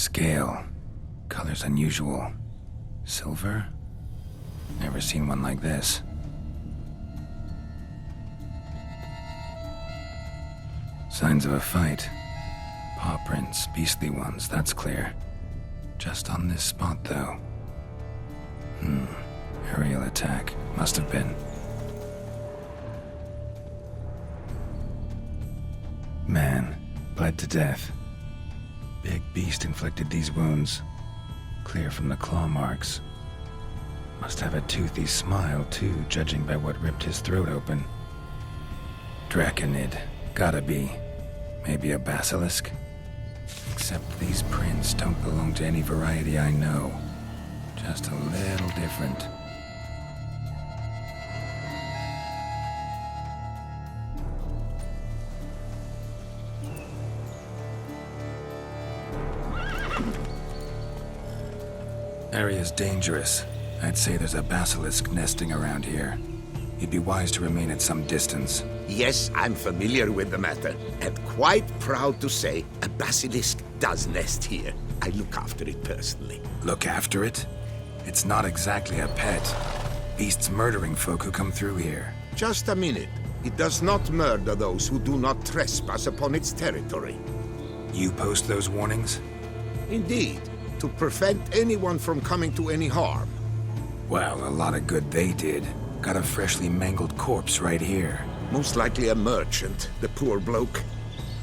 scale. Color's unusual. Silver? Never seen one like this. Signs of a fight. Paw prints, beastly ones, that's clear. Just on this spot, though. Aerial attack. Must have been. Man, bled to death. Big beast inflicted these wounds. Clear from the claw marks. Must have a toothy smile, too, judging by what ripped his throat open. Draconid. Gotta be. Maybe a basilisk? Except these prints don't belong to any variety I know. Just a little different. Area's dangerous. I'd say there's a basilisk nesting around here. You'd be wise to remain at some distance. Yes, I'm familiar with the matter, and quite proud to say a basilisk does nest here. I look after it personally. Look after it? It's not exactly a pet. Beasts murdering folk who come through here. Just a minute. It does not murder those who do not trespass upon its territory. You post those warnings? Indeed, to prevent anyone from coming to any harm. Well, a lot of good they did. Got a freshly mangled corpse right here. Most likely a merchant, the poor bloke.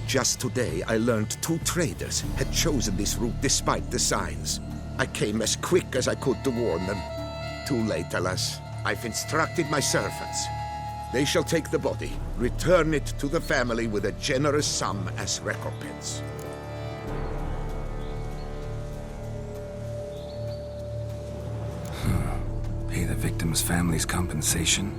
Just today, I learned 2 traders had chosen this route despite the signs. I came as quick as I could to warn them. Too late, alas. I've instructed my servants. They shall take the body, return it to the family with a generous sum as recompense. Pay the victim's family's compensation?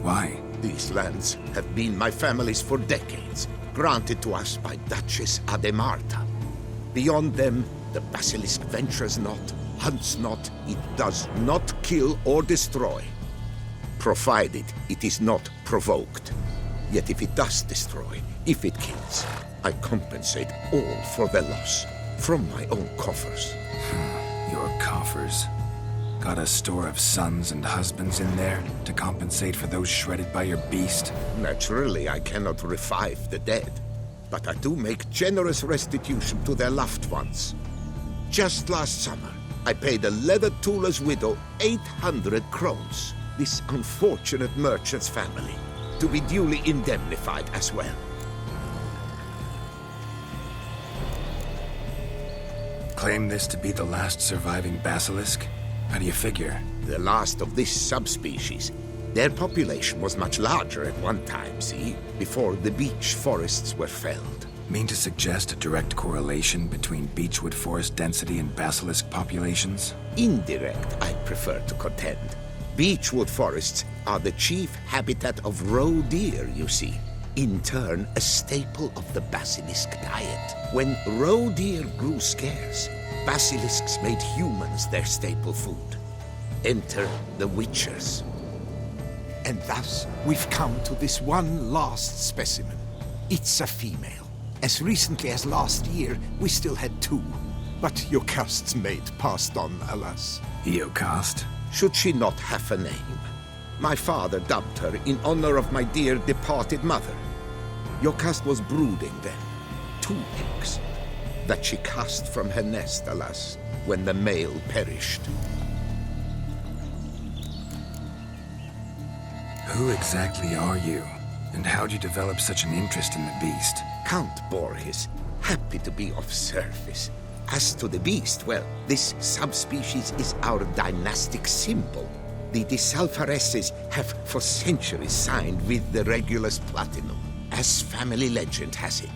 Why? These lands have been my family's for decades, granted to us by Duchess Ademarta. Beyond them, the basilisk ventures not, hunts not, it does not kill or destroy, provided it is not provoked. Yet if it does destroy, if it kills, I compensate all for the loss, from my own coffers. Your coffers? Got a store of sons and husbands in there to compensate for those shredded by your beast? Naturally, I cannot revive the dead, but I do make generous restitution to their loved ones. Just last summer, I paid a leather tooler's widow 800 crowns, this unfortunate merchant's family, to be duly indemnified as well. Claim this to be the last surviving basilisk? How do you figure? The last of this subspecies. Their population was much larger at one time, see? Before the beech forests were felled. Mean to suggest a direct correlation between beechwood forest density and basilisk populations? Indirect, I prefer to contend. Beechwood forests are the chief habitat of roe deer, you see. In turn, a staple of the basilisk diet. When roe deer grew scarce, basilisks made humans their staple food. Enter the witchers. And thus, we've come to this one last specimen. It's a female. As recently as last year, we still had 2. But Jocast's mate passed on, alas. Jocast? Should she not have a name? My father dubbed her in honor of my dear departed mother. Jocast was brooding then. 2 eggs. That she cast from her nest, alas, when the male perished. Who exactly are you? And how'd you develop such an interest in the beast? Count Borges, happy to be of service. As to the beast, well, this subspecies is our dynastic symbol. The de Salfareses have for centuries signed with the Regulus Platinum. As family legend has it,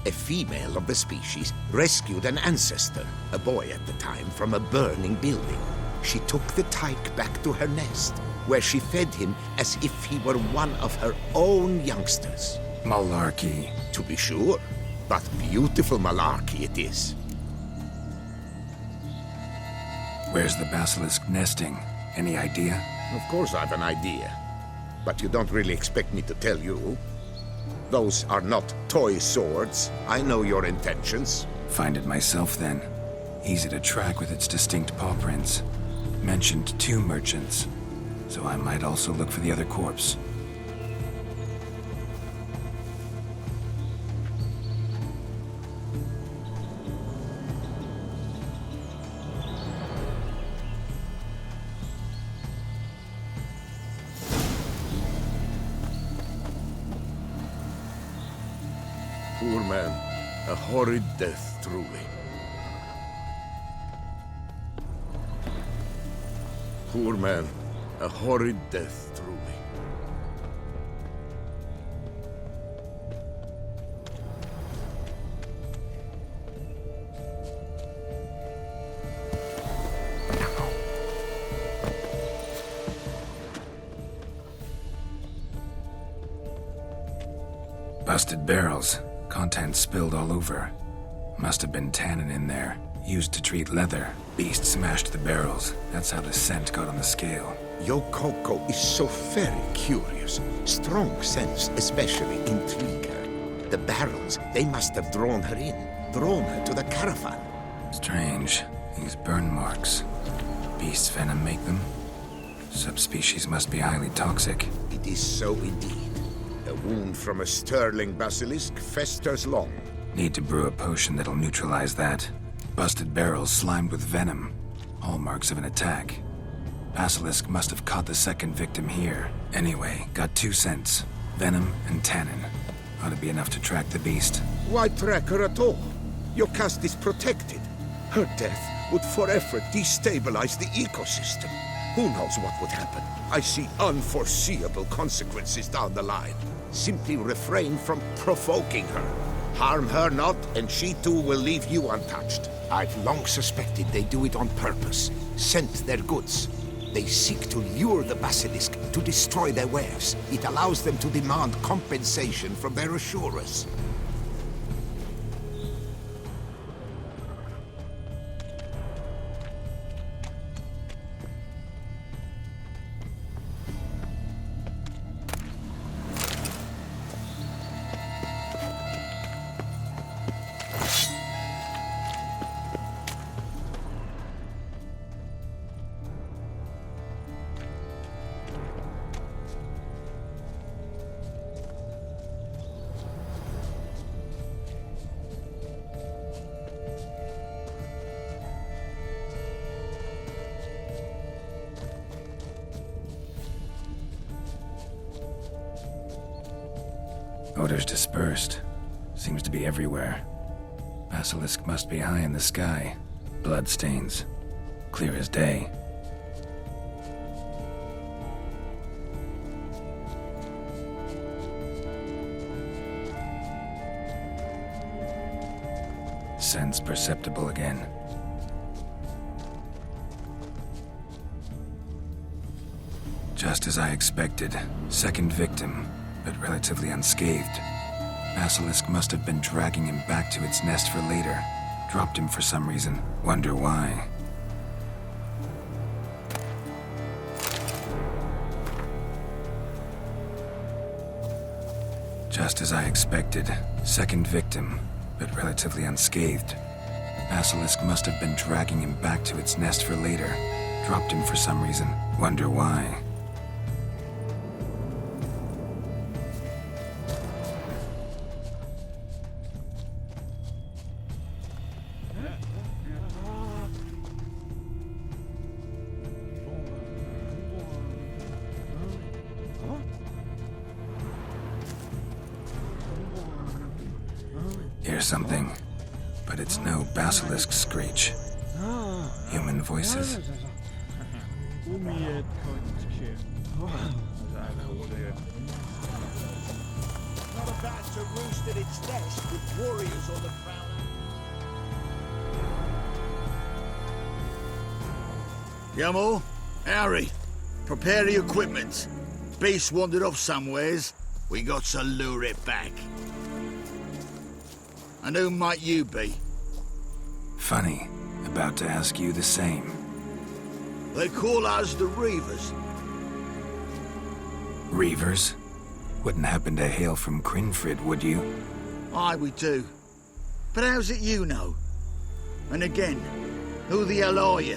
a female of the species rescued an ancestor, a boy at the time, from a burning building. She took the tyke back to her nest, where she fed him as if he were one of her own youngsters. Malarkey. To be sure, but beautiful malarkey it is. Where's the basilisk nesting? Any idea? Of course I've an idea, but you don't really expect me to tell you. Those are not toy swords. I know your intentions. Find it myself then. Easy to track with its distinct paw prints. Mentioned 2 merchants, so I might also look for the other corpse. Poor man. A horrid death, truly. Poor man. A horrid death, truly. Busted barrels. Contents spilled all over. Must have been tannin in there. Used to treat leather. Beast smashed the barrels. That's how the scent got on the scale. Your Coco is so very curious. Strong sense especially intrigue her. The barrels, they must have drawn her in. Drawn her to the caravan. Strange. These burn marks. Beast's venom make them? Subspecies must be highly toxic. It is so indeed. A wound from a sterling basilisk festers long. Need to brew a potion that'll neutralize that. Busted barrels slimed with venom. Hallmarks of an attack. Basilisk must have caught the second victim here. Anyway, got 2 scents. Venom and tannin. Ought to be enough to track the beast. Why track her at all? Your caste is protected. Her death would forever destabilize the ecosystem. Who knows what would happen? I see unforeseeable consequences down the line. Simply refrain from provoking her. Harm her not, and she too will leave you untouched. I've long suspected they do it on purpose. Scent their goods. They seek to lure the basilisk to destroy their wares. It allows them to demand compensation from their assurers. Odors dispersed. Seems to be everywhere. Basilisk must be high in the sky. Blood stains. Clear as day. Sense perceptible again. Just as I expected. Second victim, but relatively unscathed. Basilisk must have been dragging him back to its nest for later. Dropped him for some reason. Wonder why. Just as I expected. Second victim, but relatively unscathed. Basilisk must have been dragging him back to its nest for later. Dropped him for some reason. Wonder why. Hear something, but it's no basilisk screech. Human voices. Not about to roost at its nest with warriors on the prowl. Yamo, Harry, prepare the equipment. Beast wandered off somewheres. We got to lure it back. And who might you be? Funny. About to ask you the same. They call us the Reavers. Reavers? Wouldn't happen to hail from Crinfrid, would you? Aye, we do. But how's it you know? And again, Who the hell are you?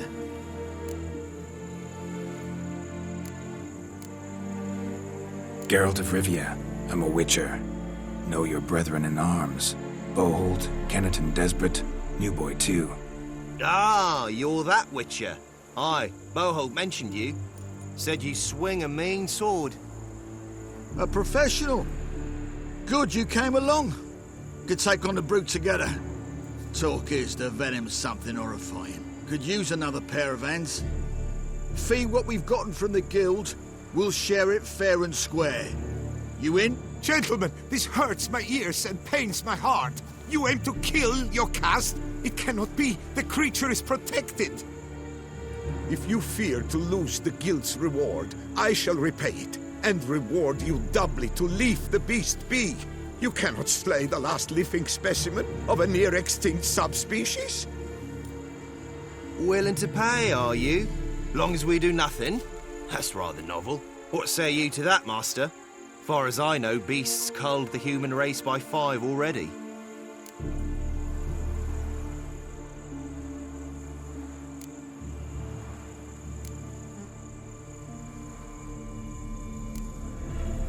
Geralt of Rivia. I'm a witcher. Know your brethren in arms. Bohold, Kenneton Desperate, New Boy too. Ah, you're that witcher. Aye, Bohold mentioned you. Said you swing a mean sword. A professional. Good you came along. Could take on the brute together. Talk is the venom's something horrifying. Could use another pair of hands. Fee what we've gotten from the guild, we'll share it fair and square. You in? Gentlemen, this hurts my ears and pains my heart. You aim to kill your caste? It cannot be. The creature is protected. If you fear to lose the guild's reward, I shall repay it, and reward you doubly to leave the beast be. You cannot slay the last living specimen of a near-extinct subspecies. Willing to pay, are you? Long as we do nothing? That's rather novel. What say you to that, master? Far as I know, beasts culled the human race by 5 already.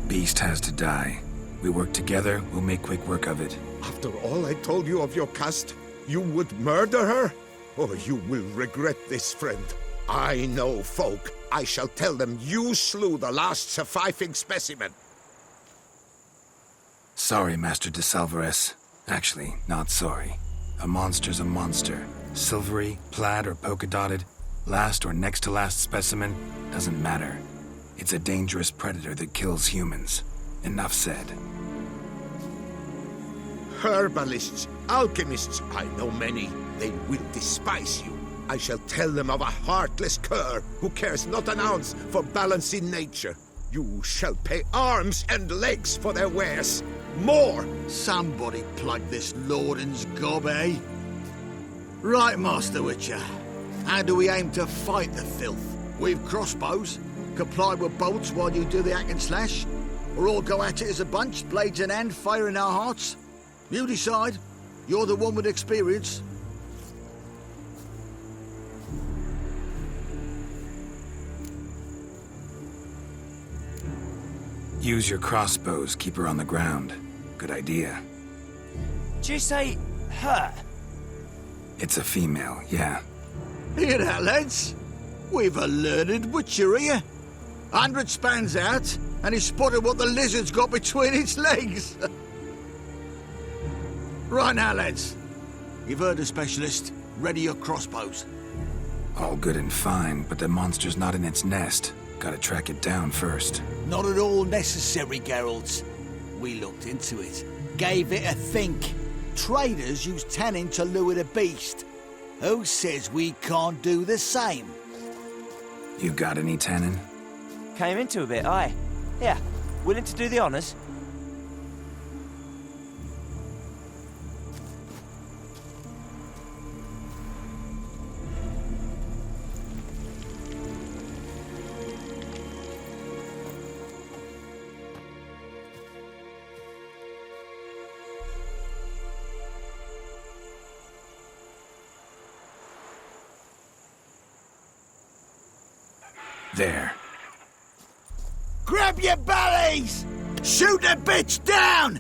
Beast has to die. We work together, we'll make quick work of it. After all I told you of your caste, you would murder her? Oh, you will regret this, friend. I know folk. I shall tell them you slew the last surviving specimen. Sorry, Master de Salvarez. Actually, not sorry. A monster's a monster. Silvery, plaid, or polka-dotted, last or next to last specimen, doesn't matter. It's a dangerous predator that kills humans. Enough said. Herbalists, alchemists, I know many. They will despise you. I shall tell them of a heartless cur who cares not an ounce for balance in nature. You shall pay arms and legs for their wares. More! Somebody plug this Lorden's gob, eh? Right, Master Witcher. How do we aim to fight the filth? We've crossbows. Comply with bolts while you do the hack and slash? Or all go at it as a bunch, blades in hand, fire in our hearts? You decide. You're the one with experience. Use your crossbows, keep her on the ground. Good idea. Did you say her? It's a female, yeah. Hear that, lads? We've a learned witcher here. 100 spans out, and he's spotted what the lizard's got between its legs. Right now, lads. You've heard the specialist. Ready your crossbows. All good and fine, but the monster's not in its nest. Gotta track it down first. Not at all necessary, Geralt. We looked into it. Gave it a think. Traders use tannin to lure the beast. Who says we can't do the same? You got any tannin? Came into a bit, aye. Yeah, willing to do the honours? There. Grab your bellies! Shoot the bitch down!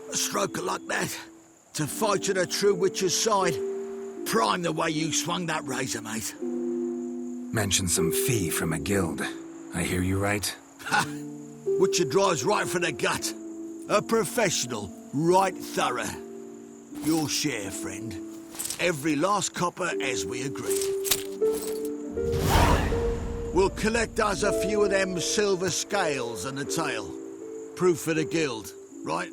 A stroker like that, to fight at a true witcher's side. Prime the way you swung that razor, mate. Mentioned some fee from a guild. I hear you right? Ha! Witcher drives right for the gut. A professional, right thorough. Your share, friend. Every last copper as we agreed. We'll collect us a few of them silver scales and a tail. Proof for the guild, right?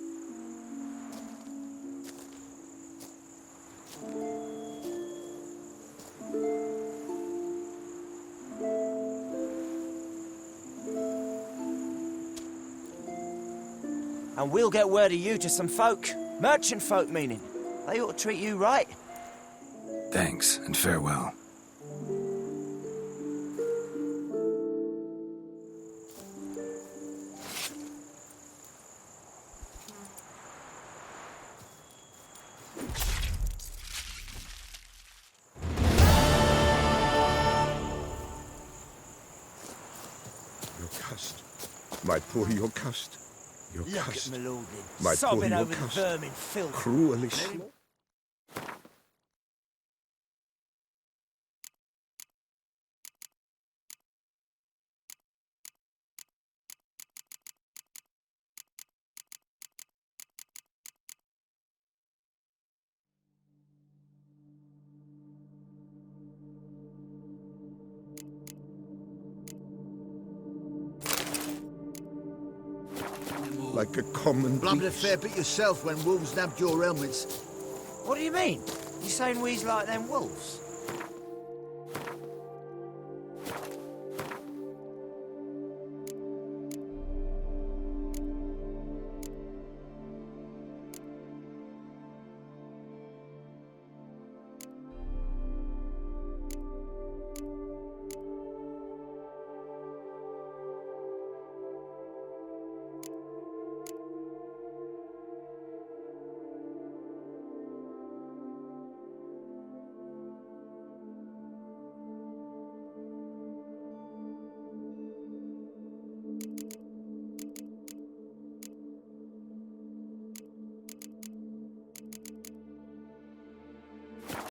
And we'll get word of you to some folk. Merchant folk, meaning. They ought to treat you right. Thanks, and farewell. Your cust. My poor your cust. Your Look cust. at my lord, My sobbing poor over the cust. vermin filth. Cruelly slaughtered. Like a common Blubbered a beast. fair bit yourself when wolves nabbed your helmets. What do you mean? You saying we's like them wolves?